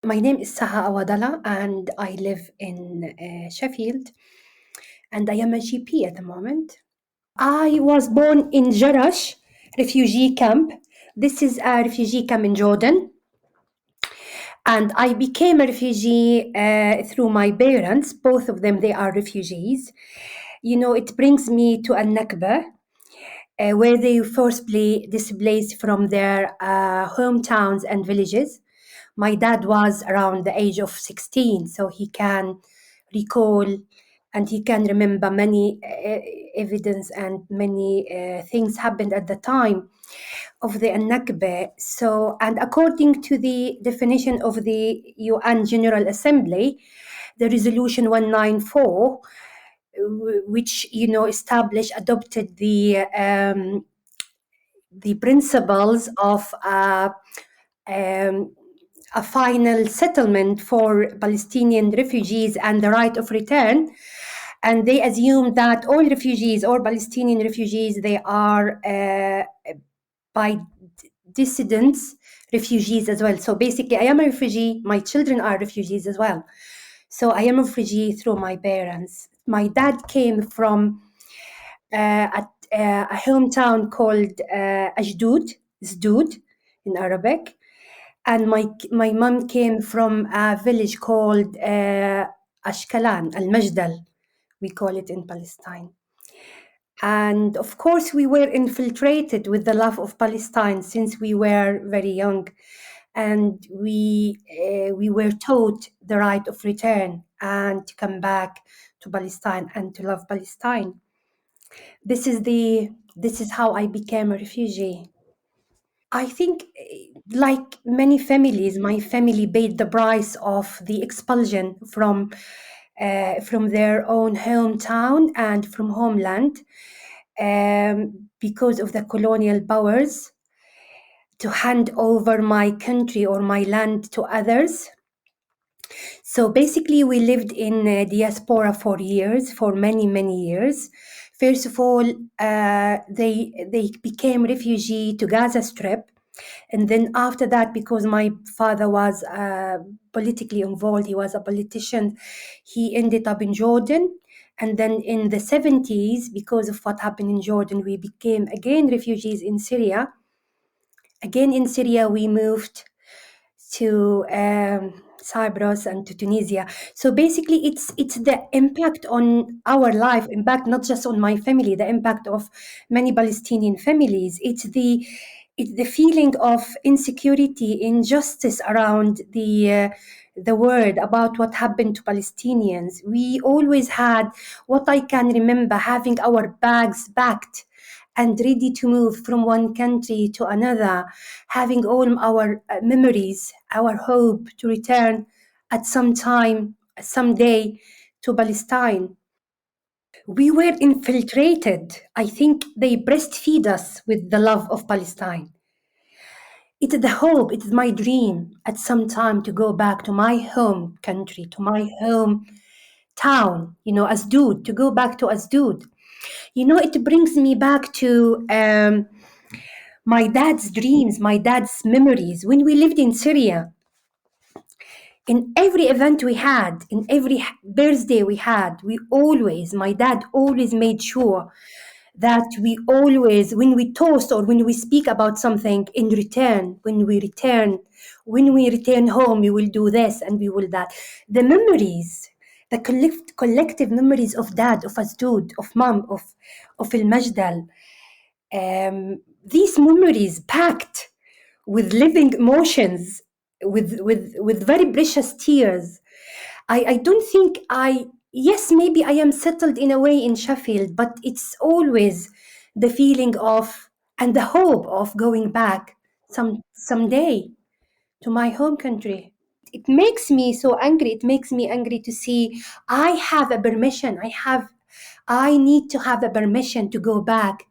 My name is Sahar Awadallah, and I live in Sheffield, and I am a GP at the moment. I was born in Jarash refugee camp. This is a refugee camp in Jordan, and I became a refugee through my parents. Both of them, they are refugees. You know, it brings me to Al-Nakba, where they forcibly displaced from their hometowns and villages. My dad was around the age of 16, so he can recall and he can remember many evidence and many things happened at the time of the Nakba. So, and according to the definition of the UN General Assembly, the resolution 194, which adopted the principles of a final settlement for Palestinian refugees and the right of return. And they assume that all refugees or Palestinian refugees, they are by dissidents refugees as well. So basically, I am a refugee. My children are refugees as well. So I am a refugee through my parents. My dad came from a hometown called Ashdod, Zdud in Arabic, and my mom came from a village called Ashkalan, Al Majdal, we call it in Palestine. And of course, we were infiltrated with the love of Palestine since we were very young, and we were taught the right of return and to come back to Palestine and to love Palestine. This is how I became a refugee. I think, like many families, my family paid the price of the expulsion from their own hometown and from homeland because of the colonial powers to hand over my country or my land to others. So basically, we lived in diaspora for years, for many years. First of all, they became refugee to Gaza Strip, and then after that, because my father was politically involved, he was a politician, he ended up in Jordan. And then in the 70s, because of what happened in Jordan, we became again refugees in Syria. Again in Syria, we moved to Cyprus and to Tunisia. So basically, it's the impact on our life, impact not just on my family, the impact of many Palestinian families. It's the feeling of insecurity, injustice around the world about what happened to Palestinians. We always had, what I can remember, having our bags packed and ready to move from one country to another, having all our memories, our hope to return at some time, someday, to Palestine. We were infiltrated. I think they breastfeed us with the love of Palestine. It is the hope, it is my dream at some time to go back to my home country, to my home town, Asdod, to go back to Asdod. It brings me back to my dad's dreams, my dad's memories. When we lived in Syria, in every event we had, in every birthday we had, my dad always made sure that we always, when we toast or when we speak about something, in return, when we return home, we will do this and we will that. The memories, the collective memories of dad, of Asdod, of mom, of Al Majdal, these memories packed with living emotions, with very precious tears. I don't think yes, maybe I am settled in a way in Sheffield, but it's always the feeling of and the hope of going back someday to my home country. It makes me so angry. It makes me angry to see I have a permission. I need to have a permission to go back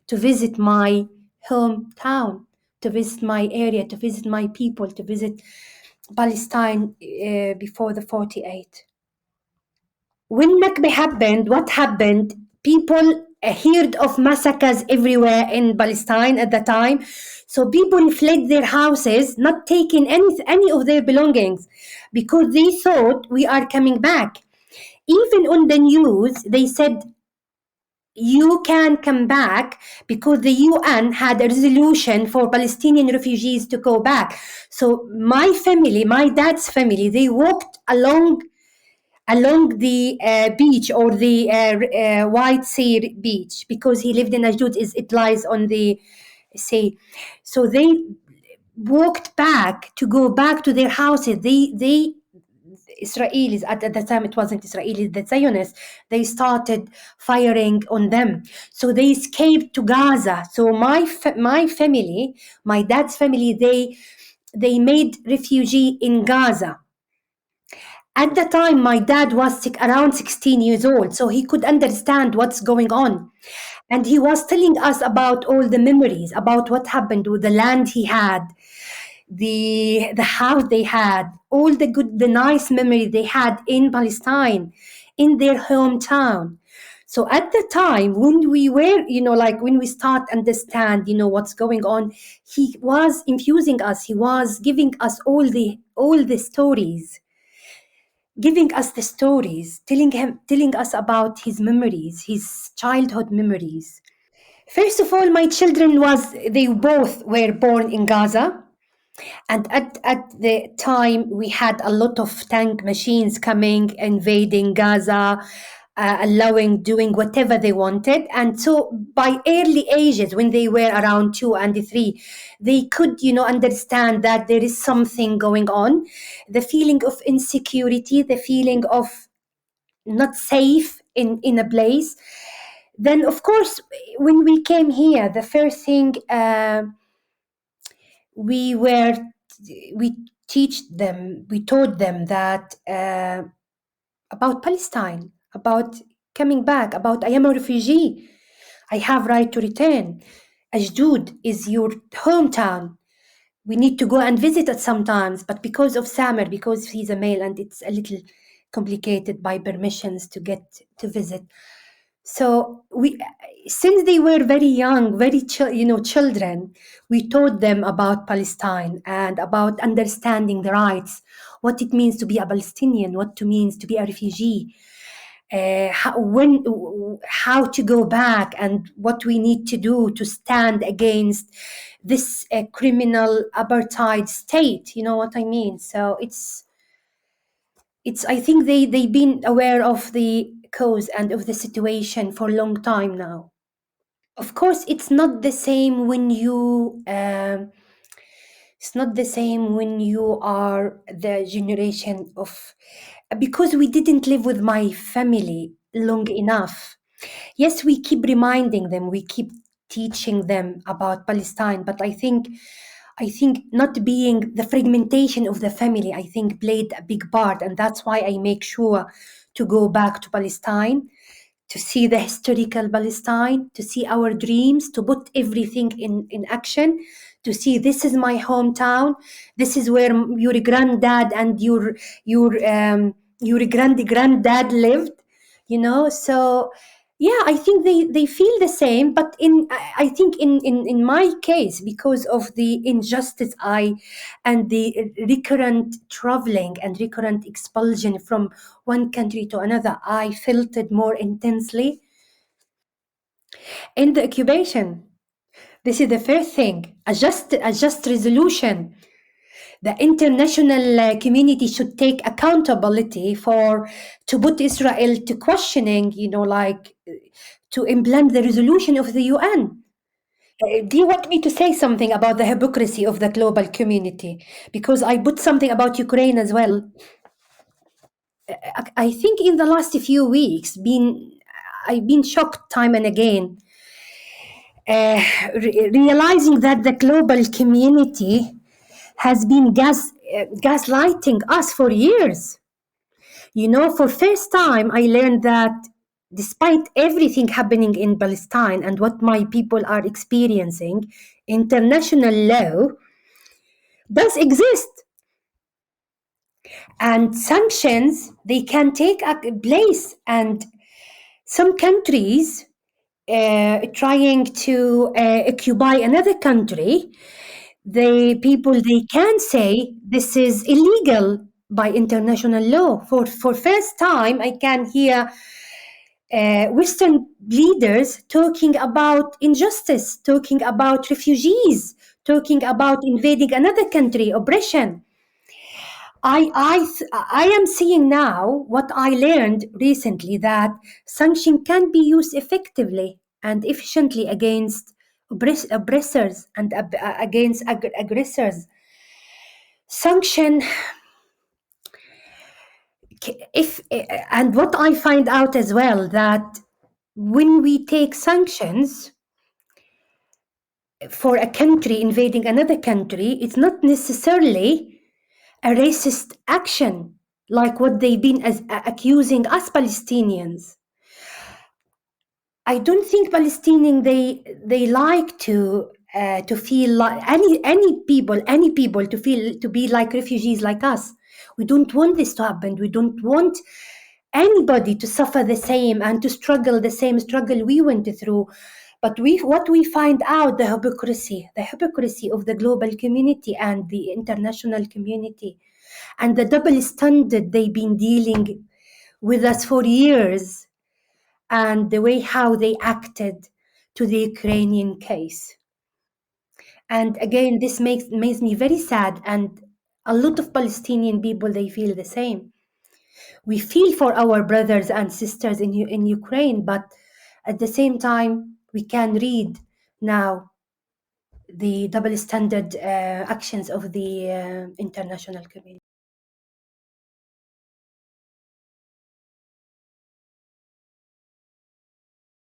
to visit my hometown, to visit my area, to visit my people, to visit Palestine before the 48. When Nakba happened, what happened? People heard of massacres everywhere in Palestine at the time. So people fled their houses, not taking any of their belongings, because they thought we are coming back. Even on the news, they said you can come back because the UN had a resolution for Palestinian refugees to go back. So my family, my dad's family, they walked along the beach, or the White Sea beach, because he lived in Ashdod. It lies on the sea. So they walked back to go back to their houses. They Israelis, at the time it wasn't Israelis, the Zionists, they started firing on them. So they escaped to Gaza. So my family, my dad's family, they made refugee in Gaza. At the time, my dad was around 16 years old, so he could understand what's going on. And he was telling us about all the memories, about what happened with the land he had, the house they had, all the good, the nice memories they had in Palestine, in their hometown. So at the time when we were, like when we start understand, what's going on, he was infusing us. He was giving us all the stories, giving us the stories, telling us about his memories, his childhood memories. First of all, my children they both were born in Gaza. And at the time, we had a lot of tank machines coming, invading Gaza, doing whatever they wanted. And so by early ages, when they were around 2 and 3, they could, understand that there is something going on. The feeling of insecurity, the feeling of not safe in a place. Then, of course, when we came here, the first thing we were we taught them that about Palestine, about coming back, about I am a refugee, I have right to return. Ashdod is your hometown. We need to go and visit it sometimes, but because of Samer, because he's a male, and it's a little complicated by permissions to get to visit. So since they were very young, children, we taught them about Palestine and about understanding the rights, what it means to be a Palestinian, what it means to be a refugee, how to go back, and what we need to do to stand against this criminal apartheid state. You know what I mean? So it's I think they've been aware of the cause and of the situation for a long time now. Of course, it's not the same when you are the generation of, because we didn't live with my family long enough. Yes, we keep reminding them, we keep teaching them about Palestine, but I think not being the fragmentation of the family, I think played a big part, and that's why I make sure to go back to Palestine, to see the historical Palestine, to see our dreams, to put everything in action, to see this is my hometown, this is where your granddad and your granddad lived, so yeah, I think they feel the same, but I think in my case, because of the injustice and the recurrent traveling and recurrent expulsion from one country to another, I felt it more intensely in the occupation. This is the first thing, a just resolution. The international community should take accountability to put Israel to questioning, to implement the resolution of the UN. Do you want me to say something about the hypocrisy of the global community? Because I put something about Ukraine as well. I think in the last few weeks, I've been shocked time and again, realizing that the global community has been gaslighting us for years. For first time, I learned that despite everything happening in Palestine and what my people are experiencing, international law does exist. And sanctions, they can take a place. And some countries, trying to occupy another country, the people, they can say this is illegal by international law. For first time, I can hear Western leaders talking about injustice, talking about refugees, talking about invading another country, oppression. I am seeing now what I learned recently, that sanction can be used effectively and efficiently against oppressors and against aggressors. Sanction, if and what I find out as well, that when we take sanctions for a country invading another country, it's not necessarily a racist action like what they've been accusing us Palestinians. I don't think Palestinians, they like to feel like any people to be like refugees like us. We don't want this to happen. We don't want anybody to suffer the same and to struggle the same struggle we went through. But what we find out, the hypocrisy of the global community and the international community, and the double standard they've been dealing with us for years, and the way how they acted to the Ukrainian case. And again, this makes me very sad, and a lot of Palestinian people, they feel the same. We feel for our brothers and sisters in Ukraine, but at the same time, we can read now the double standard actions of the international community.